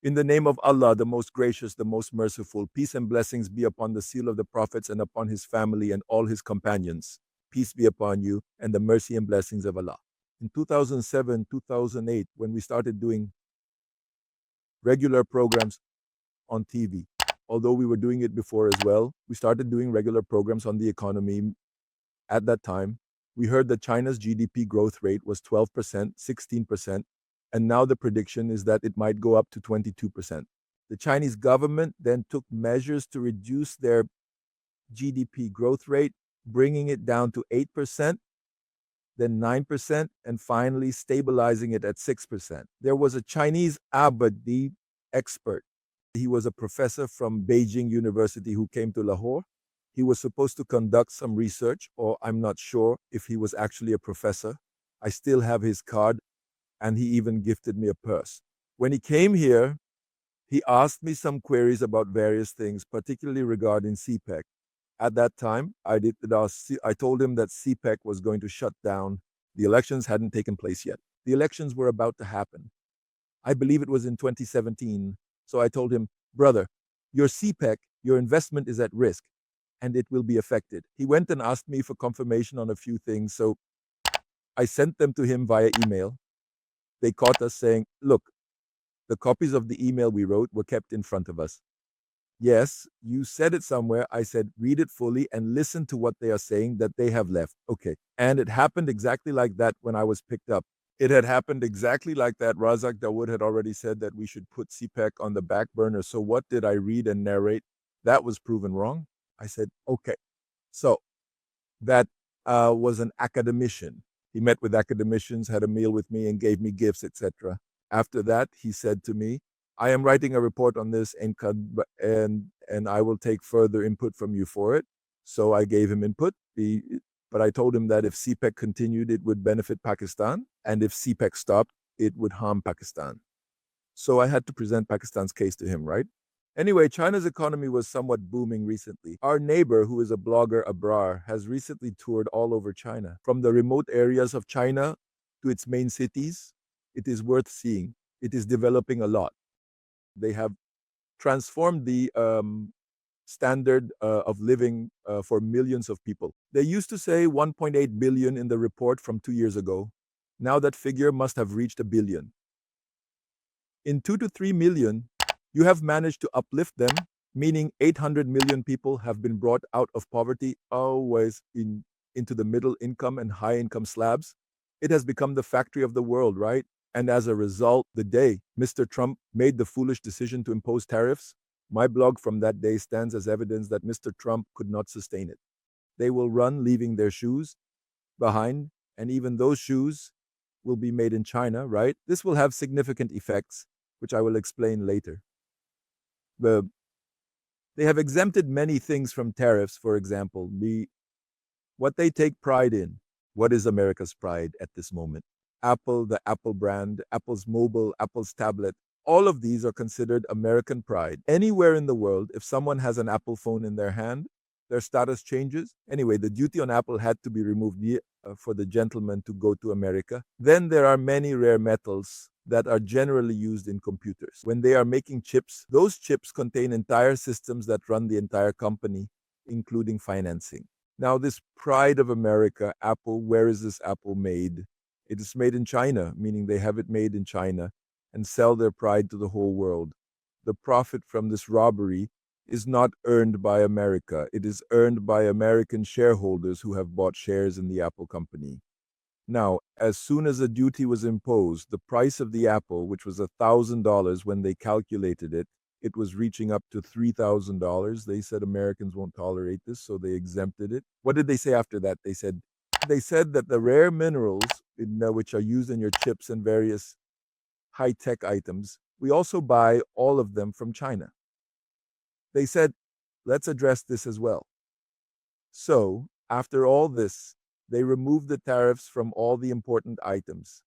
In the name of Allah, the most gracious, the most merciful, peace and blessings be upon the seal of the prophets and upon his family and all his companions. Peace be upon you and the mercy and blessings of Allah. In 2007, 2008, when we started doing regular programs on TV, although we were doing it before as well, we started doing regular programs on the economy at that time. We heard that China's GDP growth rate was 12%, 16%, and now the prediction is that it might go up to 22%. The Chinese government then took measures to reduce their GDP growth rate, bringing it down to 8%, then 9%, and finally stabilizing it at 6%. There was a Chinese Abadi expert. He was a professor from Beijing University who came to Lahore. He was supposed to conduct some research, or I'm not sure if he was actually a professor. I still have his card, and he even gifted me a purse. When he came here, he asked me some queries about various things, particularly regarding CPEC. At that time, I told him that CPEC was going to shut down. The elections hadn't taken place yet. The elections were about to happen. I believe it was in 2017. So I told him, brother, your CPEC, your investment is at risk, and it will be affected. He went and asked me for confirmation on a few things, so I sent them to him via email. They caught us saying, look, the copies of the email we wrote were kept in front of us. Yes, you said it somewhere. I said, read it fully and listen to what they are saying that they have left. Okay. And it happened exactly like that when I was picked up. It had happened exactly like that. Razak Dawood had already said that we should put CPEC on the back burner. So what did I read and narrate? That was proven wrong. I said, okay. So that was an academician. He met with academicians, had a meal with me, and gave me gifts, etc. After that, he said to me, I am writing a report on this and I will take further input from you for it. So I gave him input, but I told him that if CPEC continued, it would benefit Pakistan, and if CPEC stopped, it would harm Pakistan. So I had to present Pakistan's case to him, right? Anyway, China's economy was somewhat booming recently. Our neighbor, who is a blogger, Abrar, has recently toured all over China. From the remote areas of China to its main cities, it is worth seeing. It is developing a lot. They have transformed the standard of living for millions of people. They used to say 1.8 billion in the report from 2 years ago. Now that figure must have reached a billion. In 2 to 3 million, you have managed to uplift them, meaning 800 million people have been brought out of poverty, always into the middle income and high income slabs. It has become the factory of the world, right? And as a result, the day Mr. Trump made the foolish decision to impose tariffs, my blog from that day stands as evidence that Mr. Trump could not sustain it. They will run, leaving their shoes behind, and even those shoes will be made in China, right? This will have significant effects, which I will explain later. They have exempted many things from tariffs, for example, what they take pride in. What is America's pride at this moment? Apple, the Apple brand, Apple's mobile, Apple's tablet, all of these are considered American pride. Anywhere in the world, if someone has an Apple phone in their hand, their status changes. Anyway, the duty on Apple had to be removed for the gentleman to go to America. Then there are many rare metals that are generally used in computers. When they are making chips, those chips contain entire systems that run the entire company, including financing. Now, this pride of America, Apple, where is this Apple made? It is made in China, meaning they have it made in China and sell their pride to the whole world. The profit from this robbery is not earned by America. It is earned by American shareholders who have bought shares in the Apple company. Now, as soon as a duty was imposed, the price of the Apple, which was $1,000 when they calculated it, it was reaching up to $3,000. They said Americans won't tolerate this, so they exempted it. What did they say after that? They said that the rare minerals which are used in your chips and various high-tech items, we also buy all of them from China. They said, let's address this as well. So, after all this, they removed the tariffs from all the important items.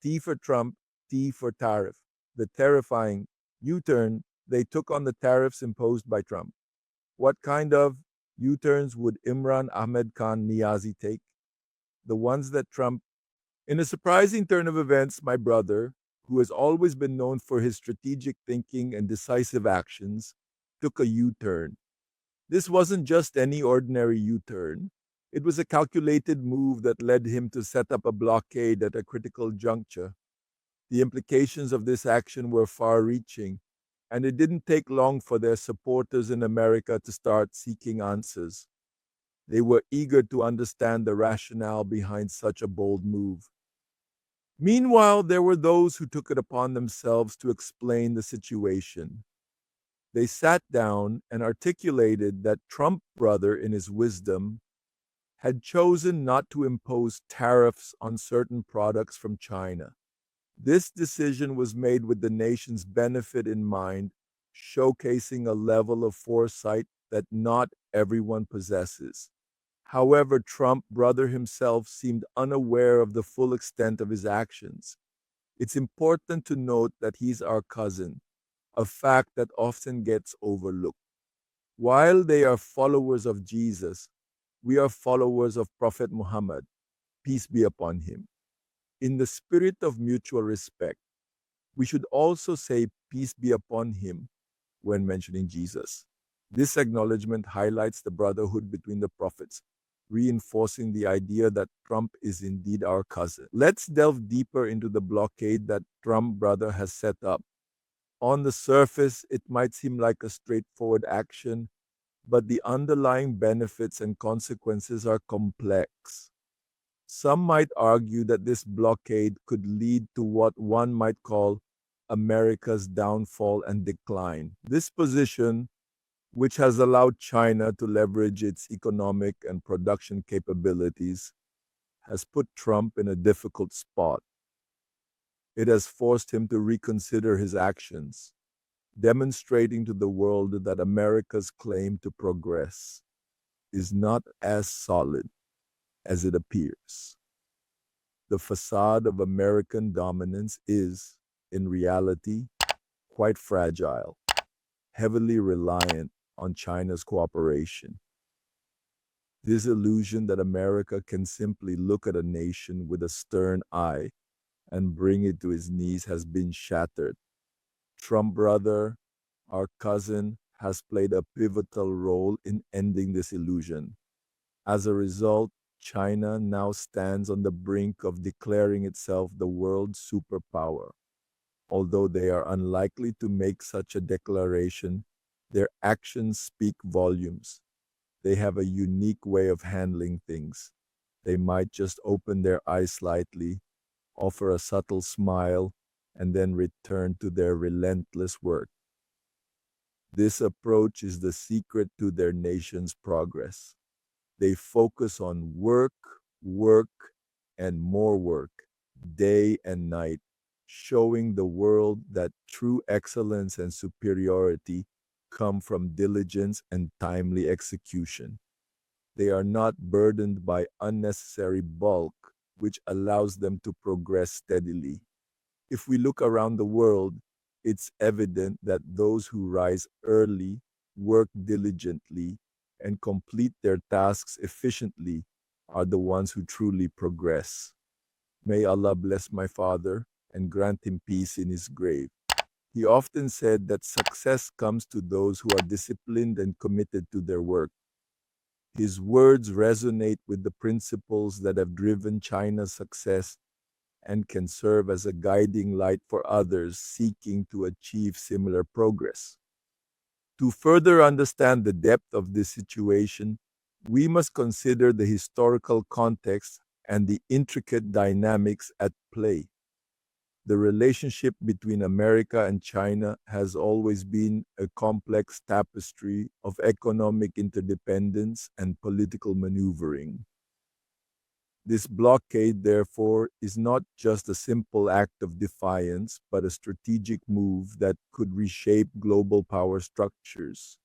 T for Trump, T for tariff. The terrifying U-turn, they took on the tariffs imposed by Trump. What kind of U-turns would Imran Ahmed Khan Niazi take? The ones that Trump, in a surprising turn of events, my brother, who has always been known for his strategic thinking and decisive actions, took a U turn. This wasn't just any ordinary U turn. It was a calculated move that led him to set up a blockade at a critical juncture. The implications of this action were far reaching, and it didn't take long for their supporters in America to start seeking answers. They were eager to understand the rationale behind such a bold move. Meanwhile, there were those who took it upon themselves to explain the situation. They sat down and articulated that Trump brother, in his wisdom, had chosen not to impose tariffs on certain products from China. This decision was made with the nation's benefit in mind, showcasing a level of foresight that not everyone possesses. However, Trump brother himself seemed unaware of the full extent of his actions. It's important to note that he's our cousin, a fact that often gets overlooked. While they are followers of Jesus, we are followers of Prophet Muhammad, peace be upon him. In the spirit of mutual respect, we should also say peace be upon him when mentioning Jesus. This acknowledgement highlights the brotherhood between the prophets, reinforcing the idea that Trump is indeed our cousin. Let's delve deeper into the blockade that Trump brother has set up. On the surface, it might seem like a straightforward action, but the underlying benefits and consequences are complex. Some might argue that this blockade could lead to what one might call America's downfall and decline. This position, which has allowed China to leverage its economic and production capabilities, has put Trump in a difficult spot. It has forced him to reconsider his actions, demonstrating to the world that America's claim to progress is not as solid as it appears. The facade of American dominance is, in reality, quite fragile, heavily reliant on China's cooperation. This illusion that America can simply look at a nation with a stern eye and bring it to his knees has been shattered. Trump brother, our cousin, has played a pivotal role in ending this illusion. As a result, China now stands on the brink of declaring itself the world's superpower. Although they are unlikely to make such a declaration, their actions speak volumes. They have a unique way of handling things. They might just open their eyes slightly, offer a subtle smile, and then return to their relentless work. This approach is the secret to their nation's progress. They focus on work, work, and more work, day and night, showing the world that true excellence and superiority come from diligence and timely execution. They are not burdened by unnecessary bulk, which allows them to progress steadily. If we look around the world, it's evident that those who rise early, work diligently, and complete their tasks efficiently are the ones who truly progress. May Allah bless my father and grant him peace in his grave. He often said that success comes to those who are disciplined and committed to their work. His words resonate with the principles that have driven China's success and can serve as a guiding light for others seeking to achieve similar progress. To further understand the depth of this situation, we must consider the historical context and the intricate dynamics at play. The relationship between America and China has always been a complex tapestry of economic interdependence and political maneuvering. This blockade, therefore, is not just a simple act of defiance, but a strategic move that could reshape global power structures.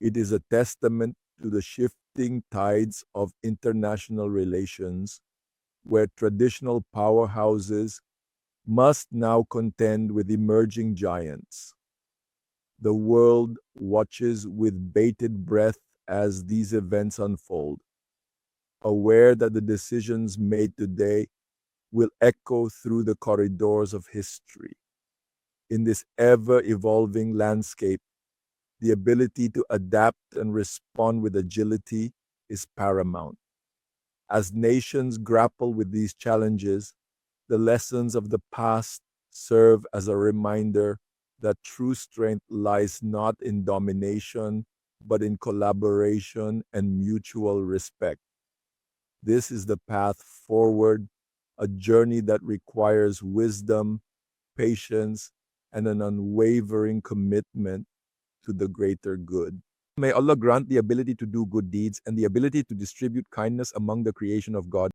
It is a testament to the shifting tides of international relations, where traditional powerhouses must now contend with emerging giants. The world watches with bated breath as these events unfold, aware that the decisions made today will echo through the corridors of history. In this ever evolving landscape, the ability to adapt and respond with agility is paramount. As nations grapple with these challenges, the lessons of the past serve as a reminder that true strength lies not in domination, but in collaboration and mutual respect. This is the path forward, a journey that requires wisdom, patience, and an unwavering commitment to the greater good. May Allah grant the ability to do good deeds and the ability to distribute kindness among the creation of God.